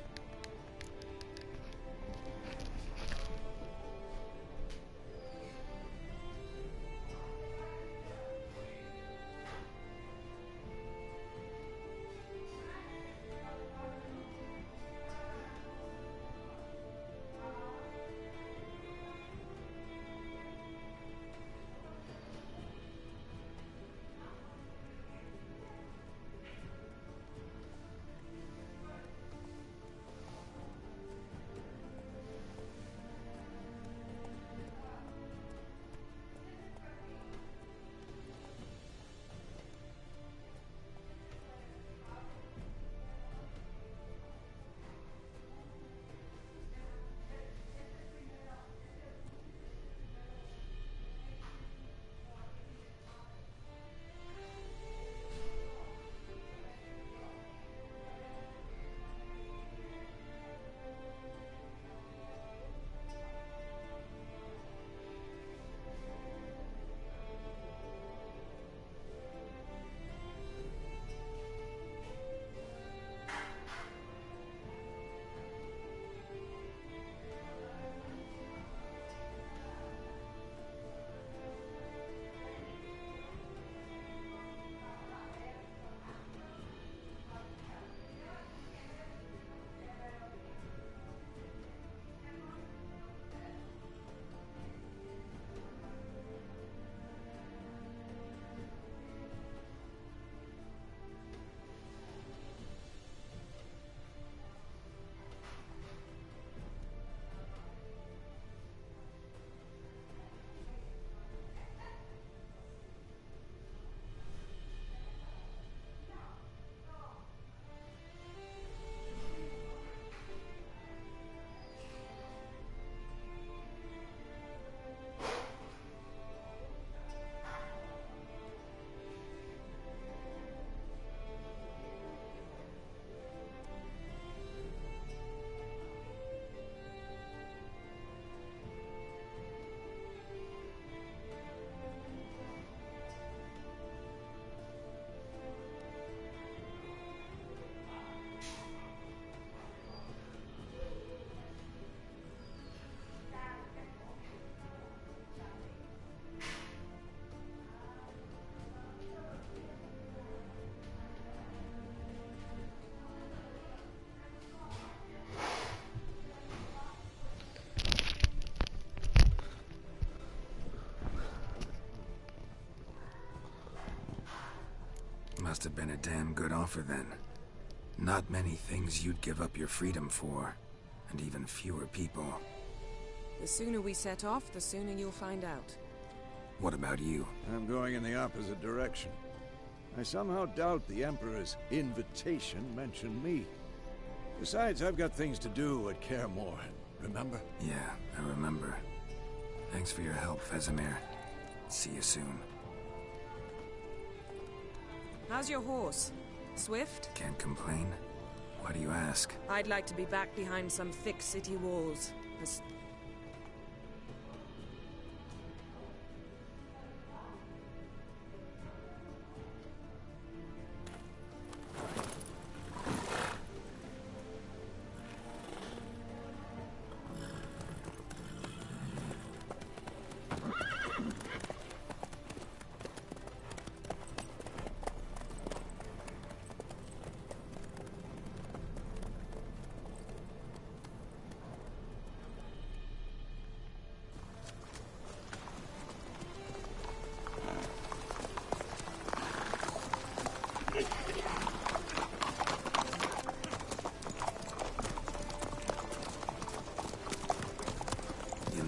Must have been a damn good offer then. Not many things you'd give up your freedom for, and even fewer people. The sooner we set off, the sooner you'll find out. What about you? I'm going in the opposite direction. I somehow doubt the Emperor's invitation mentioned me. Besides, I've got things to do at Kaer Morhen, remember? Yeah, I remember. Thanks for your help, Vesemir. See you soon. How's your horse? Swift? Can't complain. Why do you ask? I'd like to be back behind some thick city walls.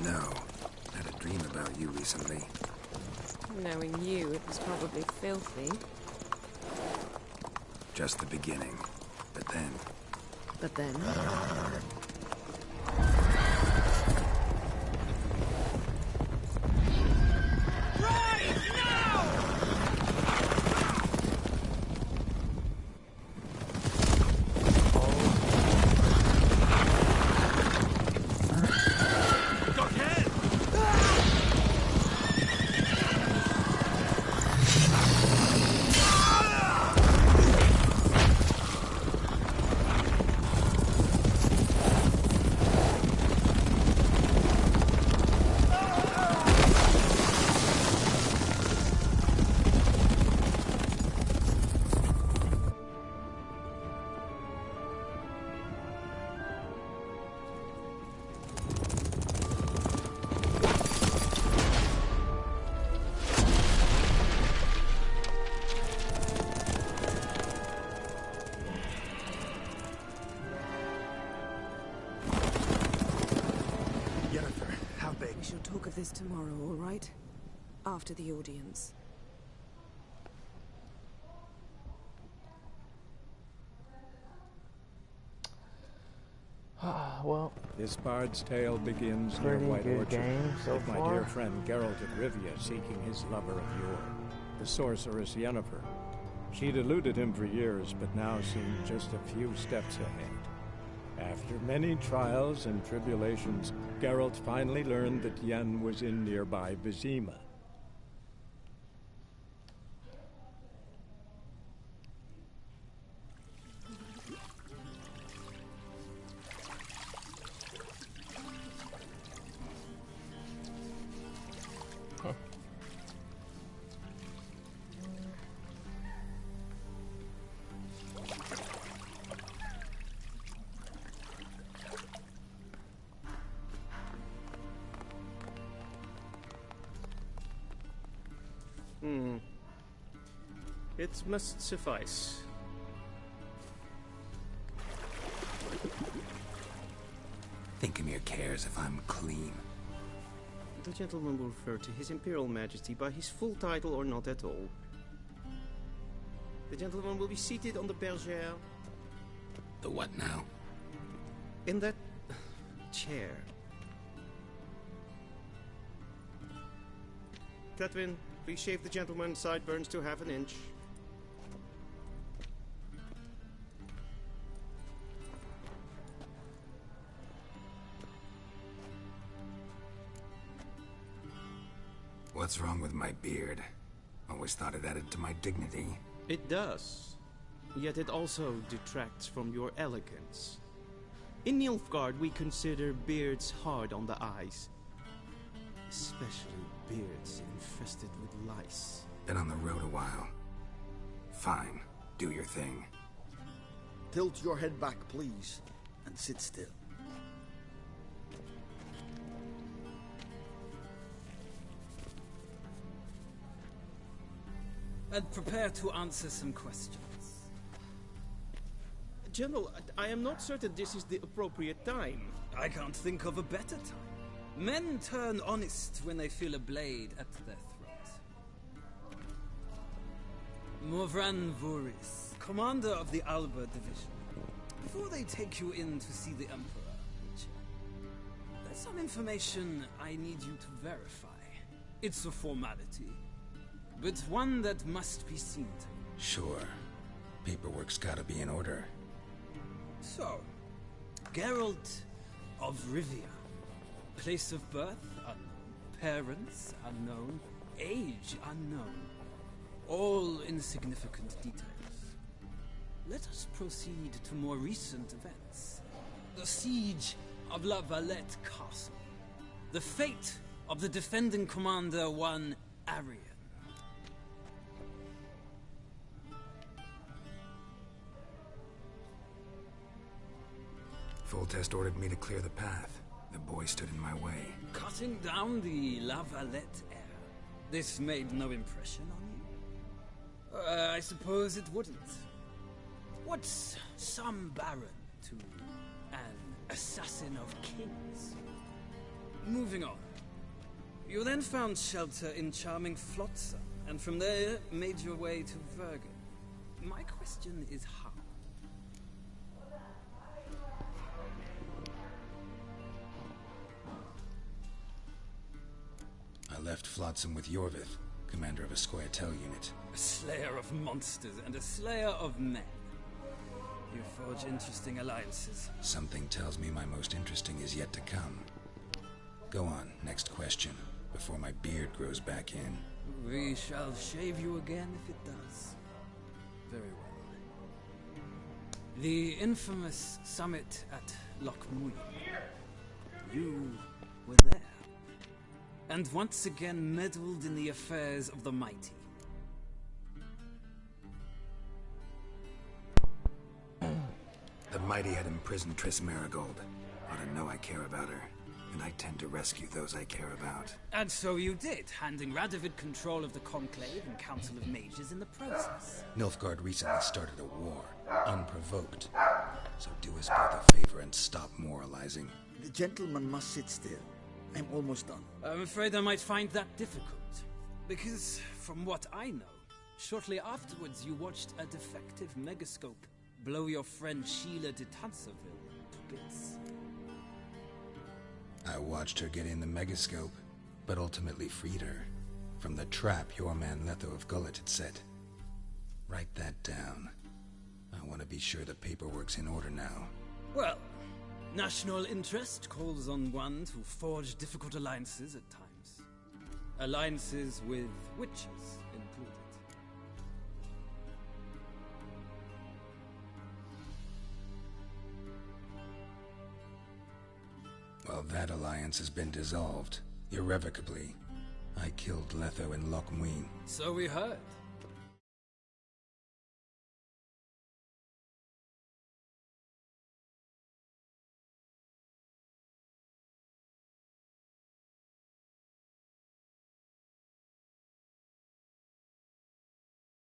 No. Had a dream about you recently. Knowing you, it was probably filthy. Just the beginning. But then... But then? We shall talk of this tomorrow, all right? After the audience. Well, this bard's tale begins near pretty White good Orchard game so with my far. dear friend Geralt of Rivia seeking his lover of yore, the sorceress Yennefer. She'd eluded him for years, but now seemed just a few steps ahead. After many trials and tribulations, Geralt finally learned that Yen was in nearby Vizima. It must suffice. Thinkamere cares if I'm clean. The gentleman will refer to His Imperial Majesty by his full title or not at all. The gentleman will be seated on the bergère. The what now? In that chair. Catwin, please shave the gentleman's sideburns to half an inch. What's wrong with my beard? Always thought it added to my dignity. It does. Yet it also detracts from your elegance. In Nilfgaard, we consider beards hard on the eyes. Especially beards infested with lice. Been on the road a while. Fine. Do your thing. Tilt your head back, please, and sit still. And prepare to answer some questions. General, I am not certain this is the appropriate time. I can't think of a better time. Men turn honest when they feel a blade at their throat. Morvran Voris, commander of the Alba Division. Before they take you in to see the Emperor, there's some information I need you to verify. It's a formality, but one that must be seen to. Sure. Paperwork's gotta be in order. So, Geralt of Rivia. Place of birth unknown. Parents unknown. Age unknown. All insignificant details. Let us proceed to more recent events. The siege of La Valette Castle. The fate of the defending commander, one Arian. Foltest ordered me to clear the path. The boy stood in my way. Cutting down the La Valette heir. This made no impression on you? I suppose it wouldn't. What's some baron to an assassin of kings? moving on. You then found shelter in charming Flotsam, and from there made your way to Vergen. My question is how? I left Flotsam with Yorvith, commander of a Scoia'tael unit. A slayer of monsters and a slayer of men. You forge interesting alliances. Something tells me my most interesting is yet to come. Go on, next question, before my beard grows back in. We shall shave you again if it does. Very well. The infamous summit at Loch Muir. You were there. And once again meddled in the affairs of the mighty. The mighty had imprisoned Triss Marigold. Ought to know I care about her, and I tend to rescue those I care about. And so you did, handing Radovid control of the Conclave and Council of Mages in the process. Nilfgaard recently started a war, unprovoked. So do us both a favor and stop moralizing. The gentleman must sit still. I'm almost done. I'm afraid I might find that difficult. Because, from what I know, shortly afterwards you watched a defective megascope blow your friend Sheila de Tanserville to bits. I watched her get in the megascope, but ultimately freed her from the trap your man Letho of Gullet had set. Write that down. I want to be sure the paperwork's in order now. Well, national interest calls on one to forge difficult alliances at times. Alliances with witches included. Well, that alliance has been dissolved, irrevocably. I killed Letho in Loch Muir. So we heard.